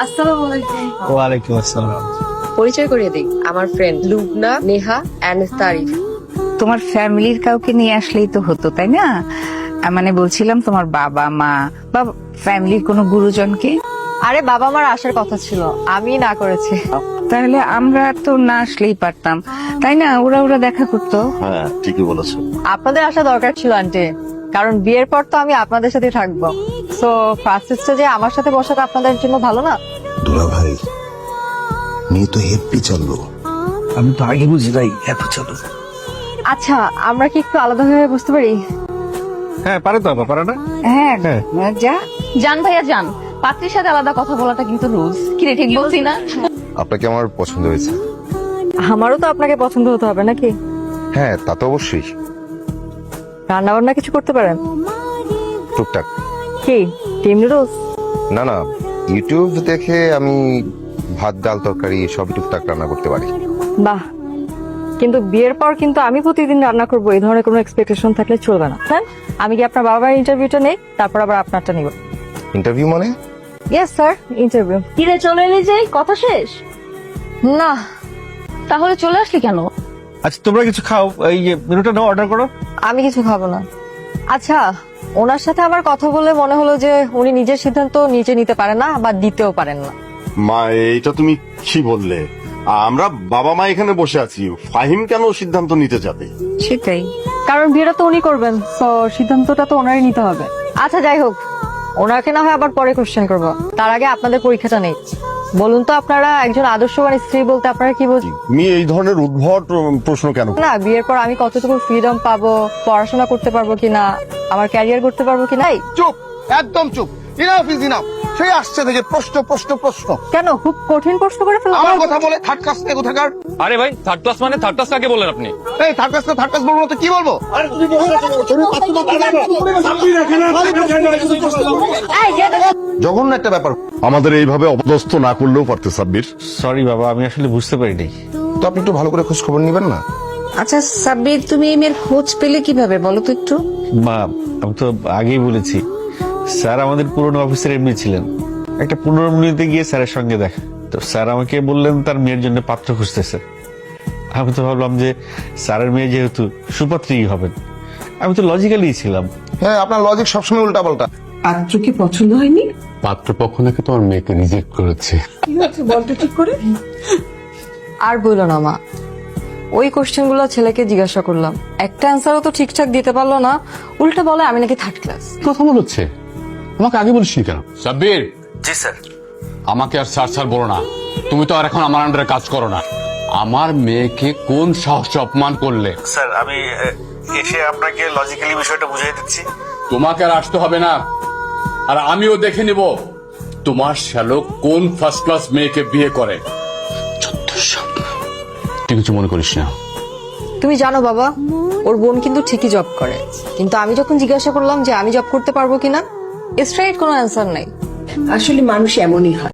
আসসালামু আলাইকুম। ওয়ালাইকুম আসসালাম। পরিচয় করিয়ে দিই, আমার ফ্রেন্ড লুবনা, নেহা এন্ড তারিফ। তোমার ফ্যামিলির কাউকে নিয়ে আসলেই তো হতো, তাই না? মানে বলছিলাম তোমার বাবা মা বা ফ্যামিলির কোনো গুরুজনকে। আরে বাবা মার আসার কথা ছিল, আমি না করেছি। তাহলে আমরা তো না আসলেই পারতাম, তাই না? ওরা দেখা করতো। হ্যাঁ ঠিকই বলেছো। আপনাদের আসা দরকার ছিল আন্টি, কারণ বিয়ের পর তো আমি আপনাদের সাথে থাকবো। সো ফার্স্ট স্টেজে আমার সাথে বসাটা আপনাদের জন্য ভালো না? দুলা ভাই, মেয়ে তো হেব্বি চললো। আমি তো আগে বুঝি নাই এত চলো। আচ্ছা, আমরা কি একটু আলাদা হয়ে বুঝতে পারি? হ্যাঁ পারে তো, আপা পারে না? হ্যাঁ যা জান ভাইয়া যান, পাত্রীর সাথে আলাদা কথা বলাটা কিন্তু রুলস। কি রে, ঠিক বলছি না? আপনাকে আমার পছন্দ হয়েছে। আমারও তো আপনাকে পছন্দ হতে হবে নাকি? হ্যাঁ তা তো অবশ্যই। রান্না বান্না কিছু করতে পারেন? টুকটাক। কি টিম নুডলস? না না, ইউটিউব দেখে আমি ভাত ডাল তরকারি সবই টুকটাক রান্না করতে পারি। বাহ, কিন্তু বিয়ের পর কিন্তু আমি প্রতিদিন রান্না করবো, এই ধরনের কোনো এক্সপেকটেশন থাকলে চলবে না। হ্যাঁ, আমি কি আপনার বাবার ইন্টারভিউটা নেই, তারপর আবার আপনারটা নিব? ইন্টারভিউ মানে? Yes sir, interview. কিরে চলে এলি যে, কথা শেষ? না, তাহলে চলে আসলি কেন? আচ্ছা তোমরা কিছু খাও, এই মেনুটা নাও, অর্ডার করো। আমি কিছু খাবো না। আচ্ছা, ওনার সাথে আমার কথা বলে মনে হলো যে উনি নিজের সিদ্ধান্ত নিজে নিতে পারেন না বা দিতেও পারেন না। মা, এইটা তুমি কি বললে? আমরা বাবা মা এখানে বসে আছি, ফাহিম কেন সিদ্ধান্ত নিতে যাবে? সেটাই। কারণ বিয়েটা তো উনি করবেন, তো সিদ্ধান্তটা তো ওনারই নিতে হবে। আচ্ছা যাই হোক, ওনাকে না হয় আবার পরে কোশ্চেন করবো, তার আগে আপনাদের পরীক্ষাটা নেই। বলুন তো, আপনারা একজন আদর্শবান স্ত্রী বলতে আপনারা কি বোঝেন? তুমি এই ধরনের উদ্ভট প্রশ্ন কেন? না, বিয়ের পর আমি কতটুকু ফ্রিডম পাবো, পড়াশোনা করতে পারবো কিনা, আমার ক্যারিয়ার করতে পারবো কিনা। চুপ, একদম চুপ। Enough is enough. সেই আসছে থেকে প্রশ্ন প্রশ্ন প্রশ্ন। কেন, খুব কঠিন প্রশ্ন করে ফেললাম? আমার কথা বলে থার্ড ক্লাস থেকে কোথাকার? আরে ভাই, থার্ড ক্লাস মানে থার্ড ক্লাস কাকে বললেন আপনি? এই থার্ড ক্লাস বলবো না তো কি বলবো? জঘন্য একটা ব্যাপার। আমাদের এইভাবে অপদস্থ না করলেও পারতে সাব্বির। সরি বাবা, আমি আসলে বুঝতে পারিনি। তো আপনি একটু ভালো করে খোঁজ খবর নিবেন না? আচ্ছা সাব্বির, তুমি এই মেয়ের খোঁজ পেলে কিভাবে বলো তো একটু? মা, আমি তো আগেই বলেছি, স্যার আমাদের পুরনো অফিসের এমনি ছিলেন। একটা পুনর্মিলনীতে গিয়ে স্যারের সঙ্গে দেখা, তো স্যার আমাকে বললেন তার মেয়ের জন্য পাত্র খুঁজতেছে। আমি তো ভাবলাম যে স্যারের মেয়ে যেহেতু সুপাত্রী হবেন, আমি তো লজিক্যালি ছিলাম। হ্যাঁ, আপনার লজিক সবসময় উল্টা পাল্টা। পাত্র কি পছন্দ হয়নি? পাত্রপক্ষ নাকি তোমার মেয়েকে রিজেক্ট করেছে। কি হচ্ছে বলতে ঠিক করে? আর বললো না মা, ওই কোশ্চেন গুলো ছেলেকে জিজ্ঞাসা করলাম, একটা অ্যান্সারও তো ঠিকঠাক দিতে পারলো না, উল্টা বলে আমি নাকি থার্ড ক্লাস। কথা মনে হচ্ছে, আমাকে আগে বলিসনি কেন? সাব্বির। জি স্যার। আমাকে আর স্যার বলো না, তুমি তো আর এখন আমার আন্ডারে কাজ করো না। আমার মেয়েকে কোন সাহসে অপমান করলে? স্যার আমি এসে আপনাকে লজিক্যালি বিষয়টা বুঝিয়ে দিচ্ছি। তোমাকে আর আসতে হবে না, আর আমিও দেখে নিব তোমার শ্যালক কোন ফার্স্ট ক্লাস মেয়েকে বিয়ে করে। তুই কিছু মনে করিস না। তুমি জানো বাবা, ওর বোন কিন্তু ঠিকই জব করে, কিন্তু আমি যখন জিজ্ঞাসা করলাম যে আমি জব করতে পারবো কিনা, স্ট্রেইট কোনো অ্যান্সার নাই। আসলে মানুষ এমনই হয়।